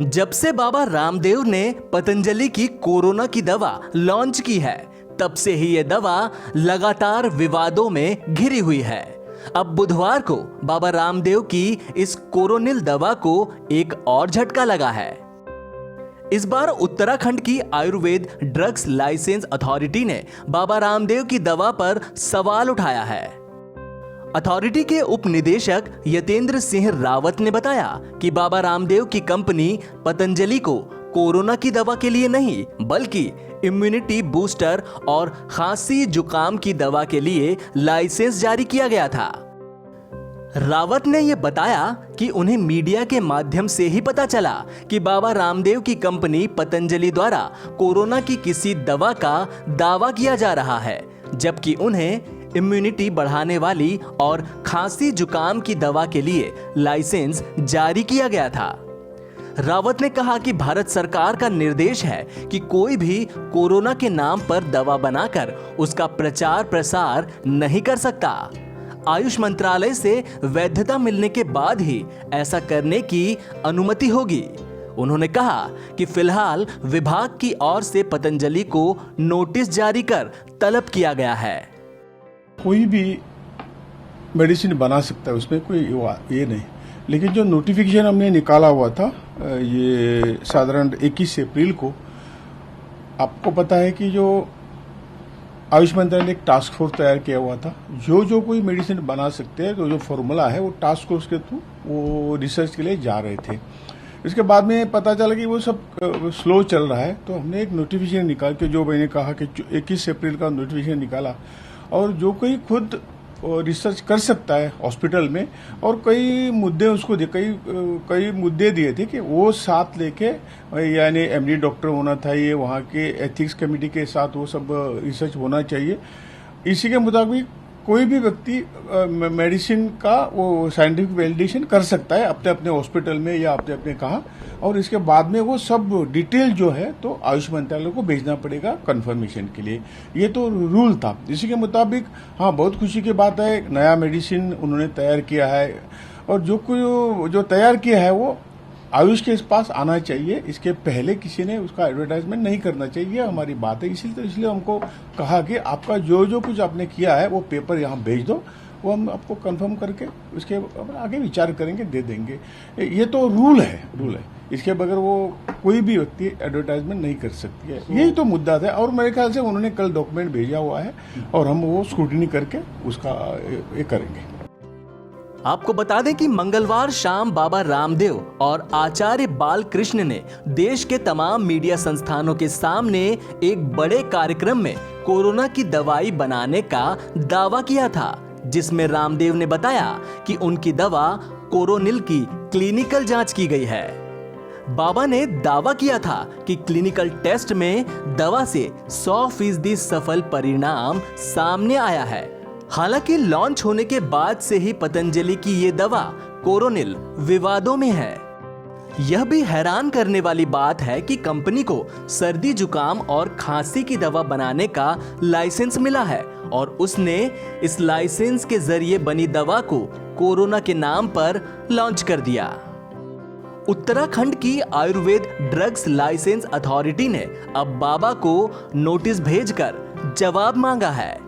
जब से बाबा रामदेव ने पतंजलि की कोरोना की दवा लॉन्च की है, तब से ही ये दवा लगातार विवादों में घिरी हुई है। अब बुधवार को बाबा रामदेव की इस कोरोनिल दवा को एक और झटका लगा है। इस बार उत्तराखंड की आयुर्वेद ड्रग्स लाइसेंस अथॉरिटी ने बाबा रामदेव की दवा पर सवाल उठाया है। अथॉरिटी के उप निदेशक यतेंद्र सिंह रावत ने बताया कि बाबा रामदेव की कंपनी पतंजलि को कोरोना की दवा के लिए नहीं, बल्कि इम्यूनिटी बूस्टर और खांसी जुकाम की दवा के लिए लाइसेंस जारी किया गया था। रावत ने यह बताया कि उन्हें मीडिया के माध्यम से ही पता चला कि बाबा रामदेव की कंपनी पतंजलि द्वारा कोरोना की किसी दवा का दावा किया जा रहा है, जबकि उन्हें इम्यूनिटी बढ़ाने वाली और खांसी जुकाम की दवा के लिए लाइसेंस जारी किया गया था। रावत ने कहा कि भारत सरकार का निर्देश है कि कोई भी कोरोना के नाम पर दवा बनाकर उसका प्रचार प्रसार नहीं कर सकता। आयुष मंत्रालय से वैधता मिलने के बाद ही ऐसा करने की अनुमति होगी। उन्होंने कहा कि फिलहाल विभाग की ओर से पतंजलि को नोटिस जारी कर तलब किया गया है। कोई भी मेडिसिन बना सकता है, उसमें कोई ये नहीं, लेकिन जो नोटिफिकेशन हमने निकाला हुआ था ये साधारण 21 अप्रैल को, आपको पता है कि जो आयुष मंत्रालय ने एक टास्क फोर्स तैयार किया हुआ था, जो कोई मेडिसिन बना सकते हैं, तो जो फॉर्मूला है वो टास्क फोर्स के थ्रू वो रिसर्च के लिए जा रहे थे। इसके बाद में पता चला कि वो सब स्लो चल रहा है, तो हमने एक नोटिफिकेशन निकाल के, जो मैंने कहा कि 21 अप्रैल का नोटिफिकेशन निकाला, और जो कोई खुद रिसर्च कर सकता है हॉस्पिटल में, और कई मुद्दे उसको कई मुद्दे दिए थे कि वो साथ लेके, यानी एमडी डॉक्टर होना चाहिए, वहाँ के एथिक्स कमेटी के साथ वो सब रिसर्च होना चाहिए। इसी के मुताबिक कोई भी व्यक्ति मेडिसिन का वो साइंटिफिक वैलिडेशन कर सकता है अपने अपने हॉस्पिटल में या अपने अपने कहा, और इसके बाद में वो सब डिटेल जो है तो आयुष मंत्रालय को भेजना पड़ेगा कंफर्मेशन के लिए। ये तो रूल था। इसी के मुताबिक हाँ, बहुत खुशी की बात है, नया मेडिसिन उन्होंने तैयार किया है, और जो तैयार किया है वो आयुष के पास आना चाहिए। इसके पहले किसी ने उसका एडवर्टाइजमेंट नहीं करना चाहिए, हमारी बात है। इसलिए हमको कहा कि आपका जो कुछ आपने किया है वो पेपर यहाँ भेज दो, वो हम आपको कंफर्म करके उसके आगे विचार करेंगे, दे देंगे। ये तो रूल है। इसके बगैर वो कोई भी व्यक्ति एडवर्टाइजमेंट नहीं कर सकती है। यही तो मुद्दा था, और मेरे ख्याल से उन्होंने कल डॉक्यूमेंट भेजा हुआ है और हम वो स्क्रूटिनी करके उसका ये करेंगे। आपको बता दें कि मंगलवार शाम बाबा रामदेव और आचार्य बालकृष्ण ने देश के तमाम मीडिया संस्थानों के सामने एक बड़े कार्यक्रम में कोरोना की दवाई बनाने का दावा किया था, जिसमें रामदेव ने बताया कि उनकी दवा कोरोनिल की क्लिनिकल जांच की गई है। बाबा ने दावा किया था कि क्लिनिकल टेस्ट में दवा से 100% सफल परिणाम सामने आया है। हालांकि लॉन्च होने के बाद से ही पतंजलि की ये दवा कोरोनिल विवादों में है। यह भी हैरान करने वाली बात है कि कंपनी को सर्दी जुकाम और खांसी की दवा बनाने का लाइसेंस मिला है, और उसने इस लाइसेंस के जरिए बनी दवा को कोरोना के नाम पर लॉन्च कर दिया। उत्तराखंड की आयुर्वेद ड्रग्स लाइसेंस अथॉरिटी ने अब बाबा को नोटिस भेजकर जवाब मांगा है।